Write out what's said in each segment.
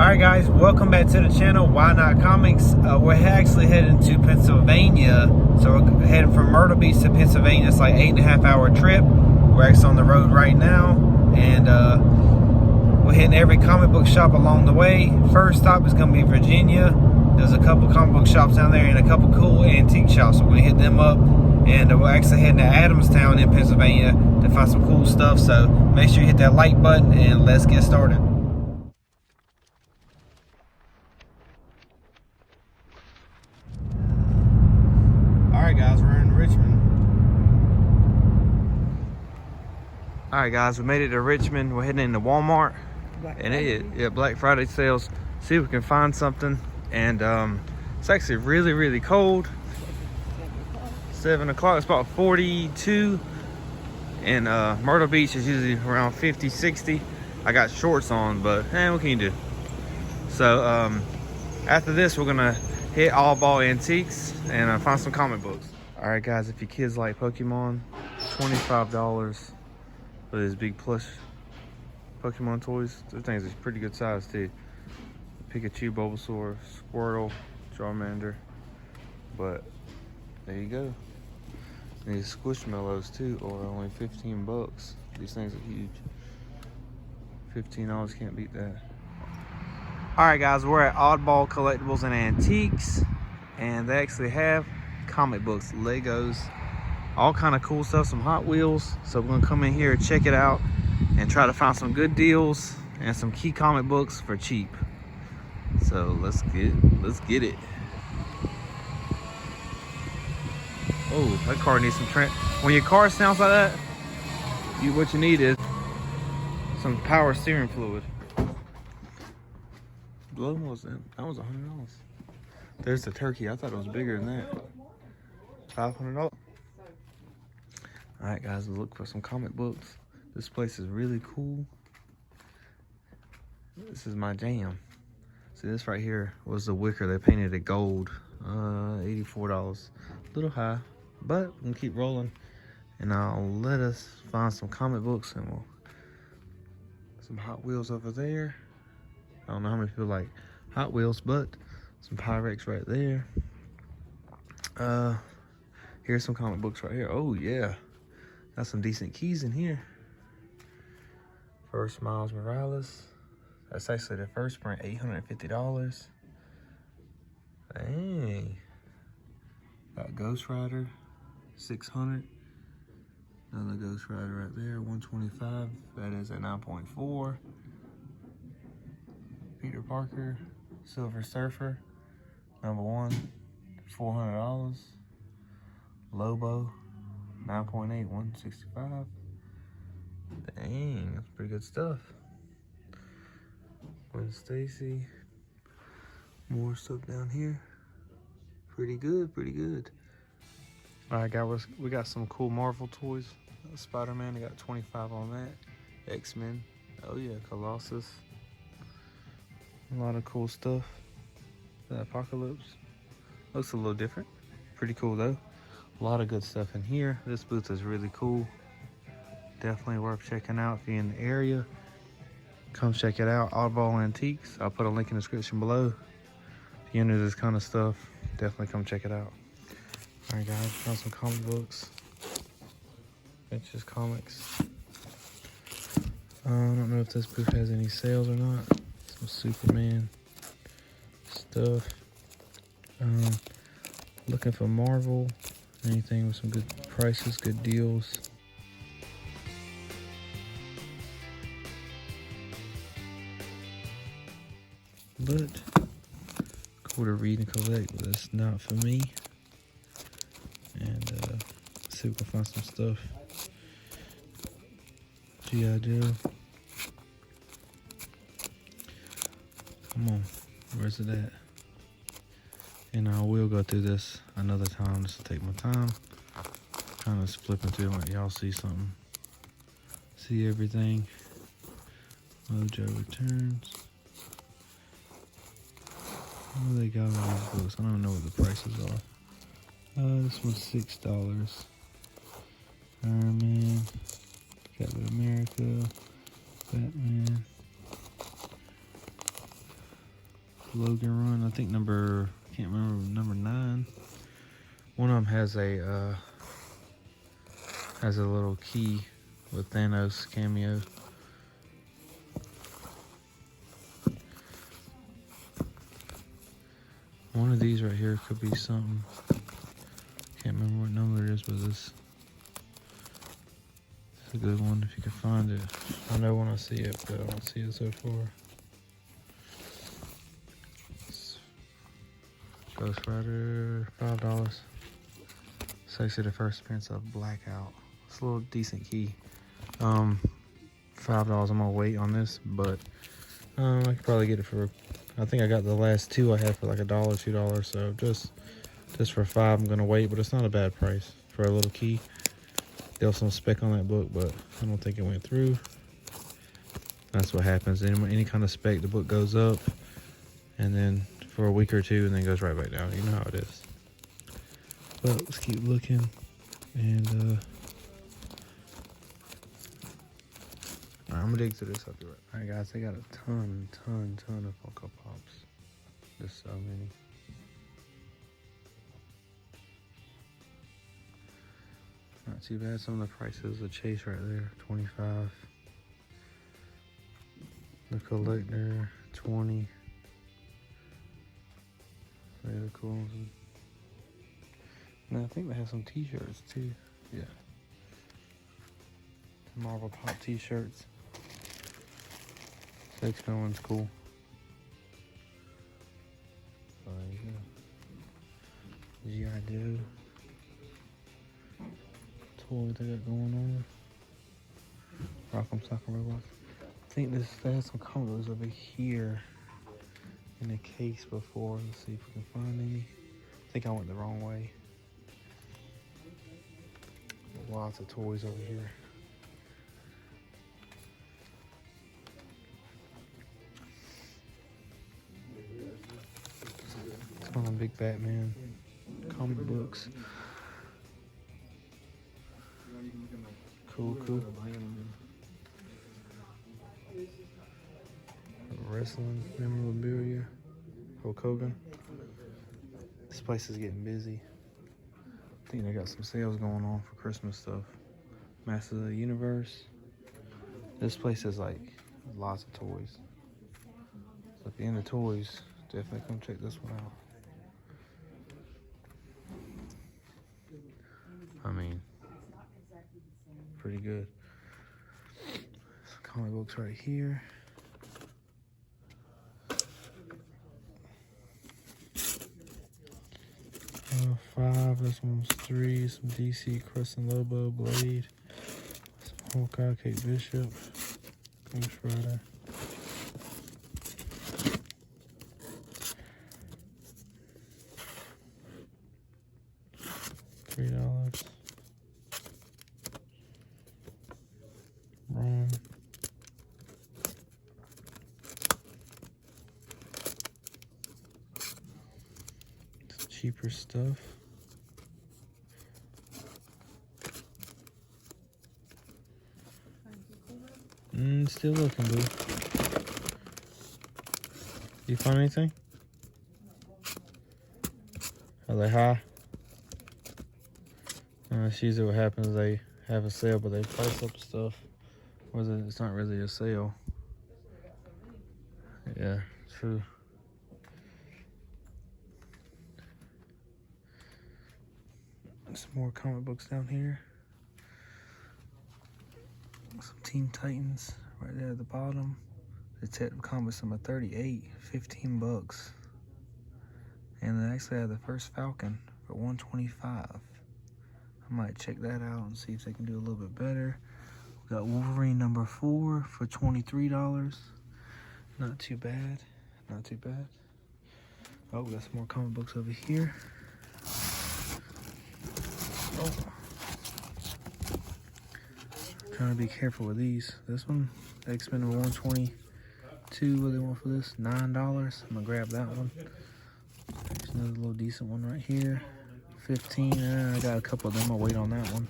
Alright guys, welcome back to the channel, Why Not Comics. We're actually heading to Pennsylvania. So we're heading from Myrtle Beach to Pennsylvania. It's like 8.5 hour trip. We're actually on the road right now. And we're hitting every comic book shop along the way. First stop is going to be Virginia. There's a couple comic book shops down there and a couple cool antique shops. So we're going to hit them up. And we're actually heading to Adamstown in Pennsylvania to find some cool stuff. So make sure you hit that like button and let's get started. Alright guys, we're in Richmond. Alright guys, we made it to Richmond. We're heading into Walmart. Black Friday sales. See if we can find something. And it's actually really cold. 7 o'clock, it's about 42. And Myrtle Beach is usually around 50, 60. I got shorts on, but what can you do? So after this, we're gonna hit All Ball Antiques and find some comic books. All right, guys, if your kids like Pokemon, $25 for this big plush Pokemon toys. Those things are pretty good size too. Pikachu, Bulbasaur, Squirtle, Charmander. But there you go. And these Squishmallows too are only 15 bucks. These things are huge. $15, can't beat that. Alright guys, we're at Oddball Collectibles and Antiques, and they actually have comic books, Legos, all kind of cool stuff, some Hot Wheels. So we're gonna come in here, check it out, and try to find some good deals and some key comic books for cheap. So let's get it. Oh, that car needs some when your car sounds like that, what you need is some power steering fluid. What was that? That was $100. There's the turkey. I thought it was bigger than that. $500. All right, guys, let's look for some comic books. This place is really cool. This is my jam. See, this right here was the wicker. They painted it gold. $84. A little high, but we'll keep rolling. And I'll let us find some comic books, and some Hot Wheels over there. I don't know how many people like Hot Wheels, but some Pyrex right there. Here's some comic books right here. Oh yeah, got some decent keys in here. First Miles Morales. That's actually the first print, $850. Dang. Got Ghost Rider, $600. Another Ghost Rider right there, $125. That is at 9.4. Peter Parker, Silver Surfer, #1, $400. Lobo, 9.8, $165. Dang, that's pretty good stuff. Gwen Stacy, more stuff down here. Pretty good. All right, guys, we got some cool Marvel toys. Spider-Man, I got 25 on that. X-Men, oh yeah, Colossus. A lot of cool stuff. The Apocalypse looks a little different. Pretty cool though. A lot of good stuff in here. This booth is really cool. Definitely worth checking out if you're in the area. Come check it out. Oddball Antiques. I'll put a link in the description below. If you're into this kind of stuff, definitely come check it out. All right, guys, found some comic books. Ventures Comics. I don't know if this booth has any sales or not. Some Superman stuff. Looking for Marvel, anything with some good prices, good deals. But cool to read and collect, but that's not for me. And see if we can find some stuff. G.I. Joe. Come on, where's it at? And I will go through this another time just to take my time. Kind of flipping through and let y'all see something. See everything. Mojo Returns. What do they got on these books? I don't know what the prices are. This one's $6. Iron Man. Captain America. Batman. Logan Run. I think can't remember, number 9. One of them has a little key with Thanos cameo. One of these right here could be something. Can't remember what number it is, but this is a good one if you can find it. I know when I see it, but I don't see it so far. Ghost Rider, $5. It's actually the first appearance of Blackout. It's a little decent key. $5. I'm gonna wait on this, but I could probably get it for. I think I got the last 2 I had for like $1, $2. So just for $5, I'm gonna wait. But it's not a bad price for a little key. There was some spec on that book, but I don't think it went through. That's what happens. Any kind of spec, the book goes up, and then for a week or 2, and then goes right back down. You know how it is. But let's keep looking, and alright, I'm gonna dig through this. I'll be right. Alright, guys, they got a ton of Funko Pops. Just so many. Not too bad. Some of the prices. The Chase right there, $25. The Collector, $20. Really cool. And I think they have some t-shirts too. Yeah. Marvel Pop t-shirts. X-Men one's cool. So there you go. G.I. Joe. Toy they got going on. Rock'em Sock'em Robots. I think they have some combos over here in the case before. Let's see if we can find any. I think I went the wrong way. Lots of toys over here. It's one of the big Batman comic books. Cool. Wrestling memorabilia. Hulk Hogan. This place is getting busy. I think they got some sales going on for Christmas stuff. Masters of the Universe. This place is like lots of toys. So if you're into toys, definitely come check this one out. I mean, pretty good. Some comic books right here. $5, this one's $3, some DC, Crescent Lobo, Blade, some Hawkeye, Kate Bishop, Ghost Rider. $3. Ron. Cheaper stuff. Still looking, boo. You find anything? Are they high? That's usually what happens. They have a sale, but they price up stuff. Or it's not really a sale. Yeah, true. Some more comic books down here. Some Teen Titans right there at the bottom. Detective Comics number 38, $15. And they actually have the first Falcon for $125. I might check that out and see if they can do a little bit better. We got Wolverine number 4 for $23. Not too bad. Not too bad. Oh, we got some more comic books over here. Oh. Trying to be careful with these. This one, X-Men 122. What they want for this? $9. I'm gonna grab that one. There's another little decent one right here. $15. I got a couple of them. I'll wait on that one.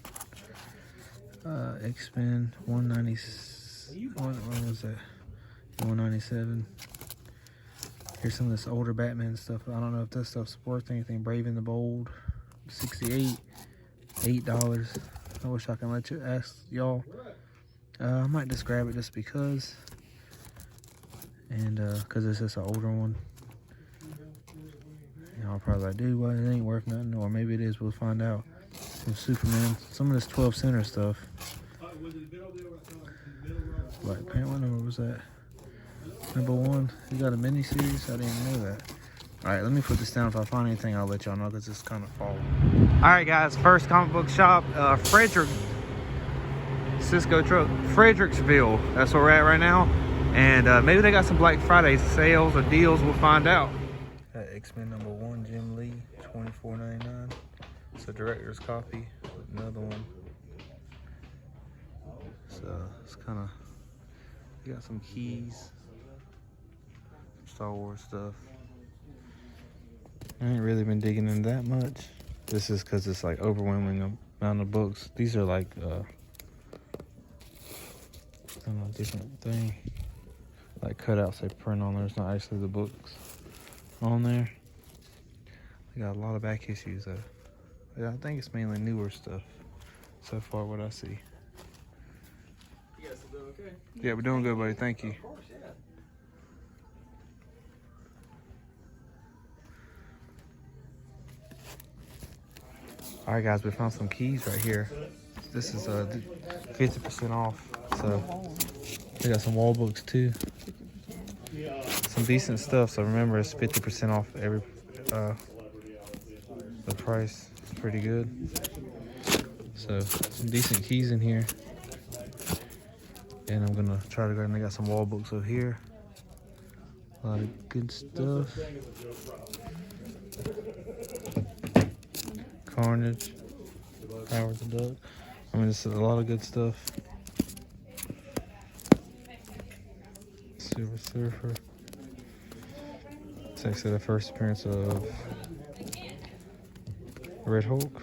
X-Men 190. What was that? 197. Here's some of this older Batman stuff. I don't know if this stuff's worth anything. Brave and the Bold, 68, $8. I wish I can let you ask y'all. I might just grab it just because. And because it's just an older one. Y'all probably like, dude, well, it ain't worth nothing. Or maybe it is, we'll find out. Some Superman, some of this 12 center stuff. Black Panther, what number was that? Number 1. You got a mini series? I didn't even know that. Alright, let me put this down. If I find anything, I'll let y'all know because it's kind of fall. Alright, guys, first comic book shop, Frederick. Cisco truck, Fredericksville. That's where we're at right now. And maybe they got some Black Friday sales or deals. We'll find out. X-Men number 1, Jim Lee, $24.99. It's a director's copy with another one. So it's kind of, you got some keys, Star Wars stuff. I ain't really been digging into that much. This is because it's like overwhelming amount of books. These are like, I don't know, different thing. Like cutouts they print on there. It's not actually the books on there. They got a lot of back issues though. Yeah, I think it's mainly newer stuff so far, what I see. You guys still doing okay? Yeah, we're doing good, buddy. Thank you. Of course, yeah. All right, guys, we found some keys right here. This is 50% off. So we got some wall books too. Some decent stuff. So remember, it's 50% off every the price. It's pretty good. So some decent keys in here. And I'm gonna try to go and they got some wall books over here. A lot of good stuff. Carnage, Howard the Duck. I mean, this is a lot of good stuff. Silver Surfer. It's actually the first appearance of Red Hulk.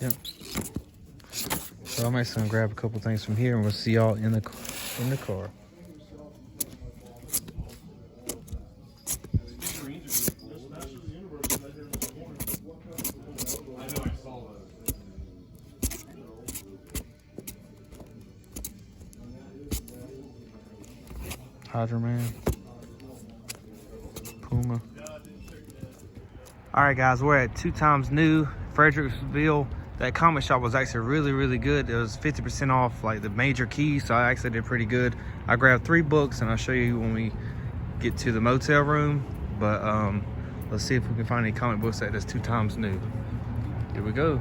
Yep. So I'm actually gonna grab a couple things from here, and we'll see y'all in the car. Hydra Man, Puma. All right, guys, we're at 2 Times New, Fredericksville. That comic shop was actually really good. It was 50% off, like the major keys, so I actually did pretty good. I grabbed 3 books, and I'll show you when we get to the motel room. But let's see if we can find any comic books at this 2 Times New. Here we go.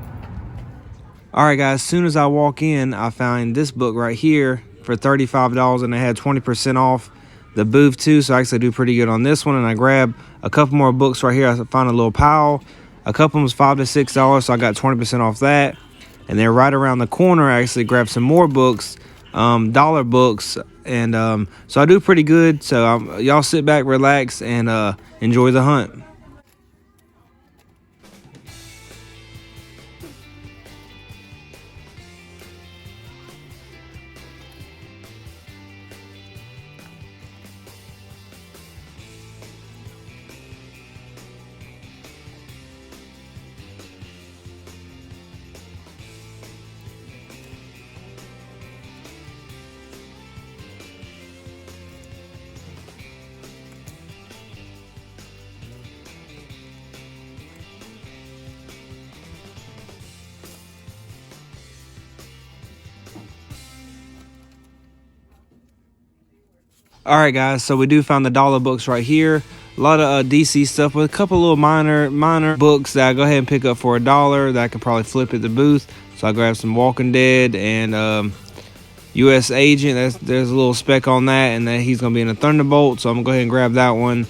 All right, guys, as soon as I walk in, I found this book right here for $35, and they had 20% off the booth too, so I actually do pretty good on this one. And I grabbed a couple more books right here. I found a little pile. A couple was $5 to $6, so I got 20% off that. And then right around the corner, I actually grabbed some more books, dollar books, and so I do pretty good. So y'all sit back, relax, and enjoy the hunt. All right, guys, so we do find the dollar books right here. A lot of DC stuff, but a couple little minor books that I go ahead and pick up for $1 that I could probably flip at the booth. So I grabbed some Walking Dead and U.S. Agent. There's a little spec on that, and that he's going to be in a Thunderbolt. So I'm going to go ahead and grab that one.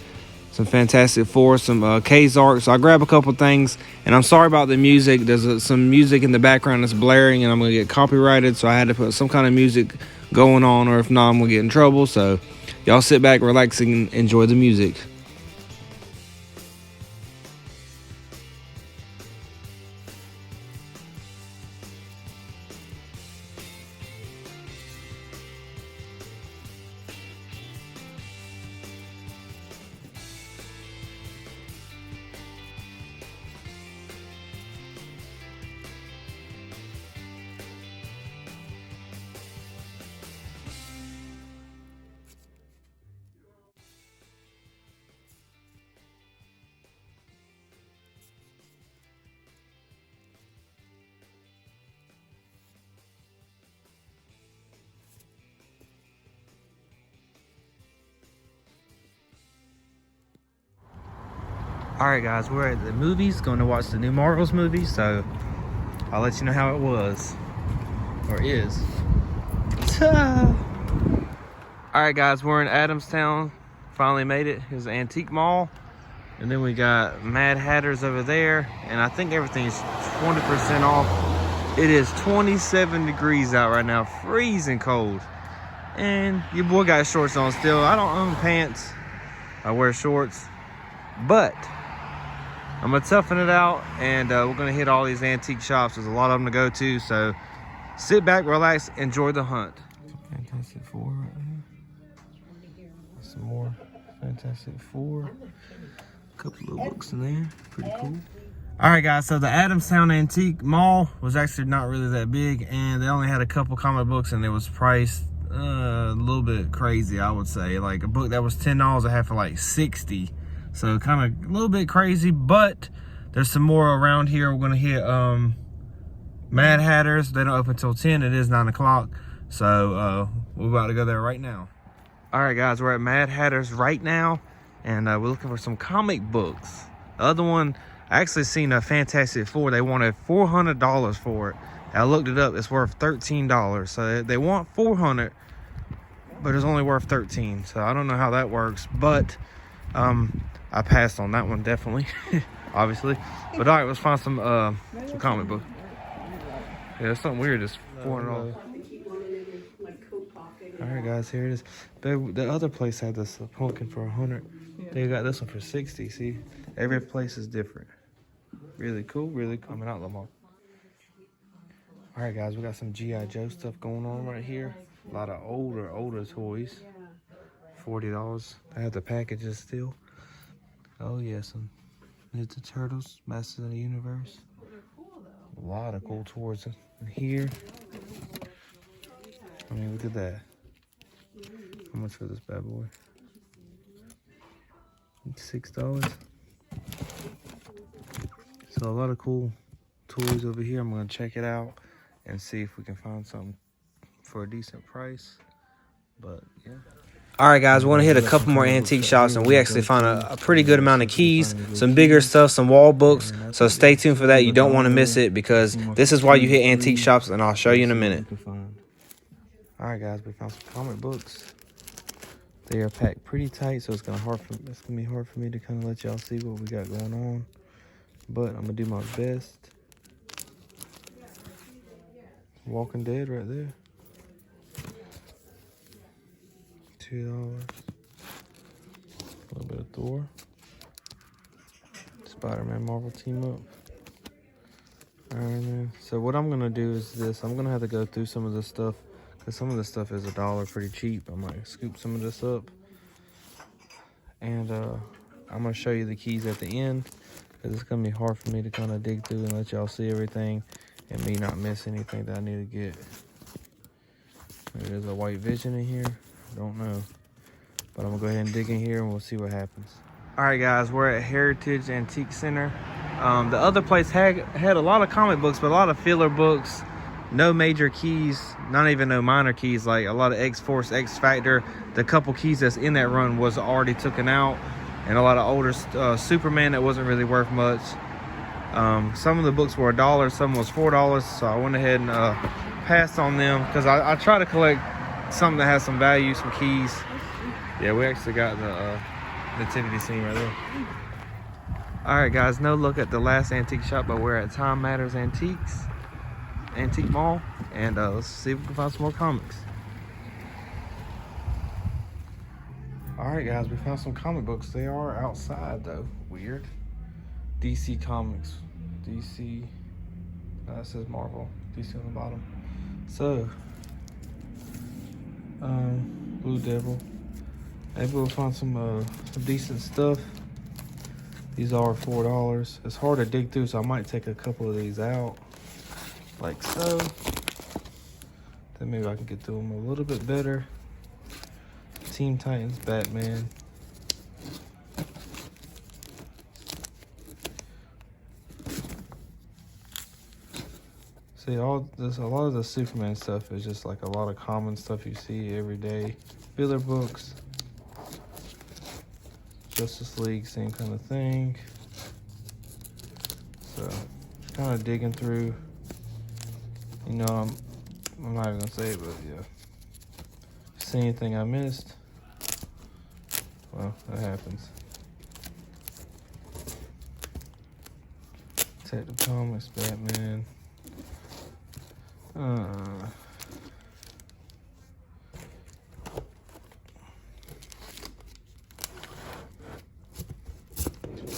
Some Fantastic Four, some Kazark. So I grab a couple things, and I'm sorry about the music. There's some music in the background that's blaring, and I'm going to get copyrighted. So I had to put some kind of music going on, or if not, I'm going to get in trouble. So y'all sit back, relax, and enjoy the music. All right, guys, we're at the movies, going to watch the new Marvels movie, so I'll let you know how it was, or is. All right, guys, we're in Adamstown. Finally made it. Here's the antique mall, and then we got Mad Hatters over there, and I think everything's 20% off. It is 27 degrees out right now, freezing cold, and your boy got shorts on still. I don't own pants. I wear shorts, but I'm gonna toughen it out, and we're gonna hit all these antique shops. There's a lot of them to go to, so sit back, relax, enjoy the hunt. Fantastic Four right here. Some more Fantastic Four. A couple little books in there, pretty cool. All right, guys, so the Adamstown Antique Mall was actually not really that big, and they only had a couple comic books, and it was priced a little bit crazy, I would say. Like a book that was $10, I had for like 60. So kind of a little bit crazy, but there's some more around here. We're gonna hit Mad Hatters. They don't open until 10. It is 9 o'clock. So we're about to go there right now. All right, guys, we're at Mad Hatters right now, and we're looking for some comic books. The other one, I actually seen a Fantastic Four. They wanted $400 for it. I looked it up. It's worth $13. So they want $400, but it's only worth $13. So I don't know how that works, but I passed on that one, definitely. Obviously. But all right, let's find some comic book. Yeah, it's something weird. It's $400. All right, guys, here it is. The other place had this pumpkin for $100. They got this one for $60. See, every place is different. Really cool, really cool. Coming out the mall. All right, guys, we got some G.I. Joe stuff going on right here. A lot of older toys. $40. I have the packages still. Oh yeah, some Ninja Turtles, Masters of the Universe. A lot of cool toys in here. I mean, look at that. How much for this bad boy? $6. So a lot of cool toys over here. I'm gonna check it out and see if we can find something for a decent price. But yeah. All right, guys, we want to hit a couple more antique shops, and we actually found a pretty good amount of keys, some bigger stuff, some wall books. So stay tuned for that. You don't want to miss it, because this is why you hit antique shops, and I'll show you in a minute. All right, guys, we found some comic books. They are packed pretty tight, so it's gonna be hard for me to kind of let y'all see what we got going on. But I'm gonna do my best. Walking Dead right there. $2. A little bit of Thor. Spider-Man Marvel team up. Alright, man. So what I'm gonna do is this. I'm gonna have to go through some of this stuff, because some of this stuff is $1 pretty cheap. I might scoop some of this up. And I'm gonna show you the keys at the end, because it's gonna be hard for me to kind of dig through and let y'all see everything and me not miss anything that I need to get. There's a White Vision in here. Don't know, but I'm gonna go ahead and dig in here and we'll see what happens. All right, guys, we're at Heritage Antique Center. The other place had a lot of comic books, but a lot of filler books, no major keys, not even no minor keys, like a lot of X-Force, X-Factor. The couple keys that's in that run was already taken out, and a lot of older Superman that wasn't really worth much. Some of the books were $1, some was $4, so I went ahead and passed on them, because I try to collect something that has some value, some keys. Yeah, we actually got the nativity scene right there. All right, guys, no look at the last antique shop, but we're at Time Matters Antique Mall, and let's see if we can find some more comics. All right, guys, we found some comic books. They are outside though. Weird. DC Comics. DC. That says Marvel. DC on the bottom. So Blue Devil. Maybe we'll find some decent stuff. These are $4. It's hard to dig through, so I might take a couple of these out, like so. Then maybe I can get through them a little bit better. Teen Titans, Batman. See, a lot of the Superman stuff is just like a lot of common stuff you see every day. Filler books. Justice League, same kind of thing. So kind of digging through. You know, I'm not even gonna say it, but yeah. See anything I missed? Well, that happens. Detective Comics, Batman.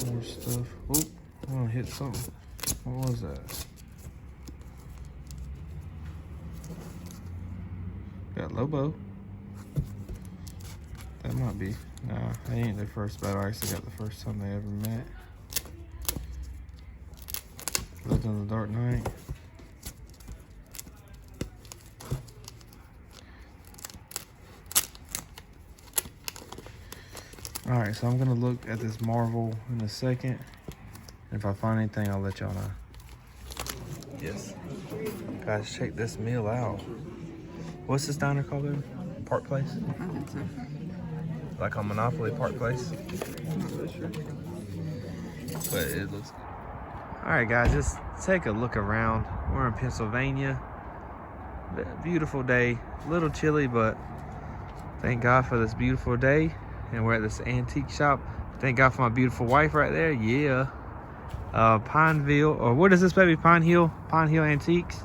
More stuff. Oop, I hit something. What was that? Got Lobo. That might be. Nah, that ain't their first battle. I actually got the first time they ever met. Legend of the Dark Knight. Alright, so I'm gonna look at this Marvel in a second. If I find anything, I'll let y'all know. Yes. Guys, check this meal out. What's this diner called, baby? Park Place? I think so. Like on Monopoly Park Place? I'm not really sure. But it looks good. Alright guys, just take a look around. We're in Pennsylvania. Beautiful day. A little chilly, but thank God for this beautiful day. And we're at this antique shop. Thank God for my beautiful wife right there. Yeah. Pineville, or what is this, baby? Pine Hill Antiques.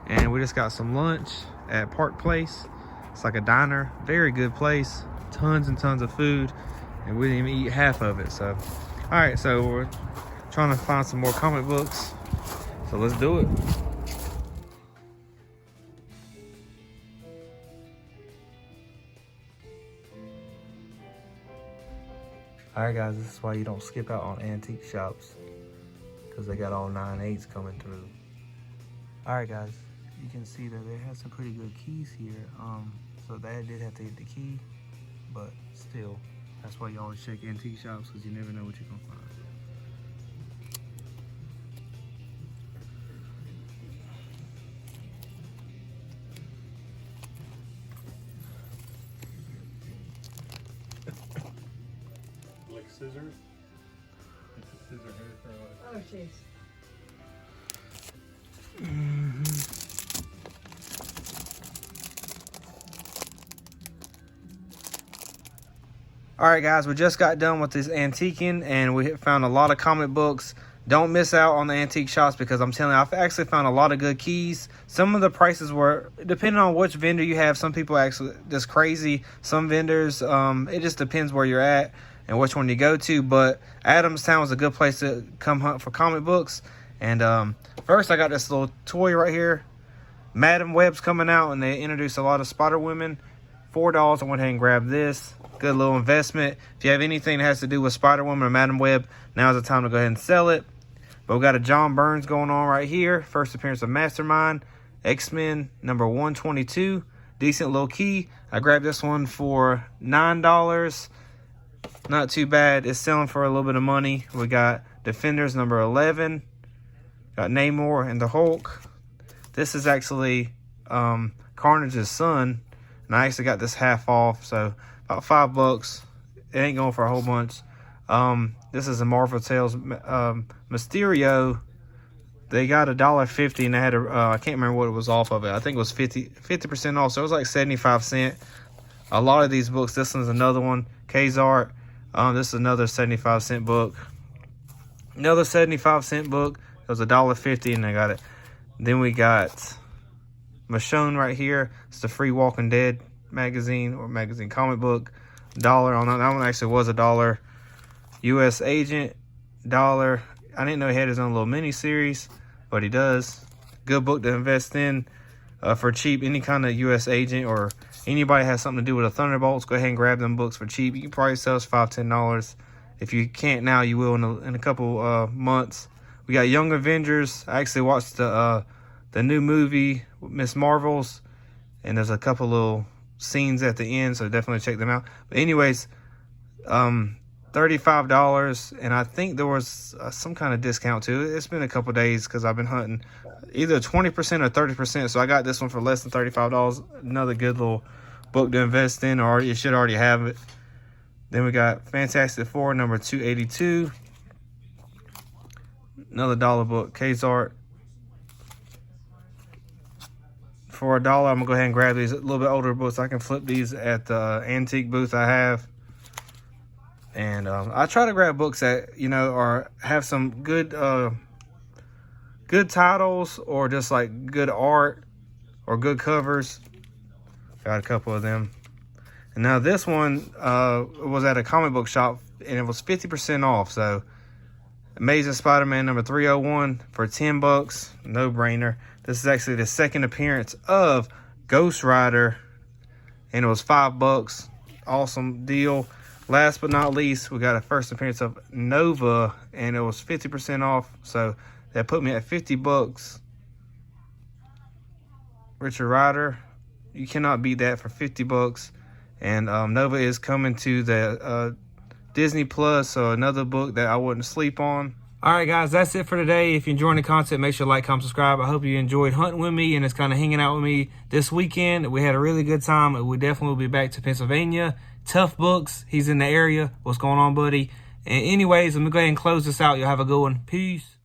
And we just got some lunch at Park Place. It's like a diner. Very good place. Tons and tons of food. And we didn't even eat half of it. So, alright, so we're trying to find some more comic books. So let's do it. Alright guys, this is why you don't skip out on antique shops, because they got all 9/8s coming through. Alright guys, you can see that they have some pretty good keys here. So Dad did have to get the key, but still, that's why you always check antique shops, because you never know what you're gonna find. Like scissors? It's a scissor hair for Oh, jeez. Alright guys, we just got done with this antiquing and we found a lot of comic books. Don't miss out on the antique shops, because I'm telling you, I've actually found a lot of good keys. Some of the prices were, depending on which vendor you have, some people actually just crazy. Some vendors, it just depends where you're at and which one you go to. But Adamstown was a good place to come hunt for comic books. And first I got this little toy right here. Madam Web's coming out and they introduced a lot of Spider Women. $4. I went ahead and grabbed this. Good little investment. If you have anything that has to do with Spider Woman or Madam Web, now's the time to go ahead and sell it. But we got a John Burns going on right here. First appearance of Mastermind. X-Men number 122. Decent little key. I grabbed this one for $9. Not too bad. It's selling for a little bit of money. We got Defenders number 11. Got Namor and the Hulk. This is actually Carnage's son. And I actually got this half off. So about $5. It ain't going for a whole bunch. This is a Marvel Tales Mysterio. They got $1.50 and they had a I can't remember what it was off of it. I think it was 50% off, so it was like 75 cents. A lot of these books. This one's another one. Kazart. This is another 75-cent book. Another 75-cent book. It was $1.50 and I got it. Then we got Michonne right here. It's the Free Walking Dead magazine or magazine comic book. $1 on that. That one actually was $1. U.S. Agent, $1. I didn't know he had his own little mini series, but he does. Good book to invest in for cheap. Any kind of U.S. Agent or anybody has something to do with the Thunderbolts, go ahead and grab them books for cheap. You can probably sell us $5, $10. If you can't now, you will in a couple months. We got Young Avengers. I actually watched the new movie, Miss Marvel's, and there's a couple little scenes at the end, so definitely check them out. But anyways, $35, and I think there was some kind of discount too. It's been a couple days because I've been hunting either 20% or 30%, so I got this one for less than $35. Another good little book to invest in, or you should already have it. Then we got Fantastic Four number 282. Another dollar book, K's Art. For $1, I'm gonna go ahead and grab these a little bit older books. I can flip these at the antique booth I have. And I try to grab books that, you know, have some good good titles, or just like good art or good covers. Got a couple of them. And now this one was at a comic book shop, and it was 50% off. So Amazing Spider-Man number 301 for $10, no brainer. This is actually the second appearance of Ghost Rider, and it was $5. Awesome deal. Last but not least, we got a first appearance of Nova, and it was 50% off. So that put me at $50. Richard Rider, you cannot beat that for $50. And Nova is coming to the Disney Plus, so another book that I wouldn't sleep on. All right, guys, that's it for today. If you're enjoying the content, make sure to like, comment, subscribe. I hope you enjoyed hunting with me and just kind of hanging out with me this weekend. We had a really good time. We definitely will be back to Pennsylvania. Tough Books, he's in the area. What's going on, buddy? And anyways, let me go ahead and close this out. Y'all have a good one. Peace.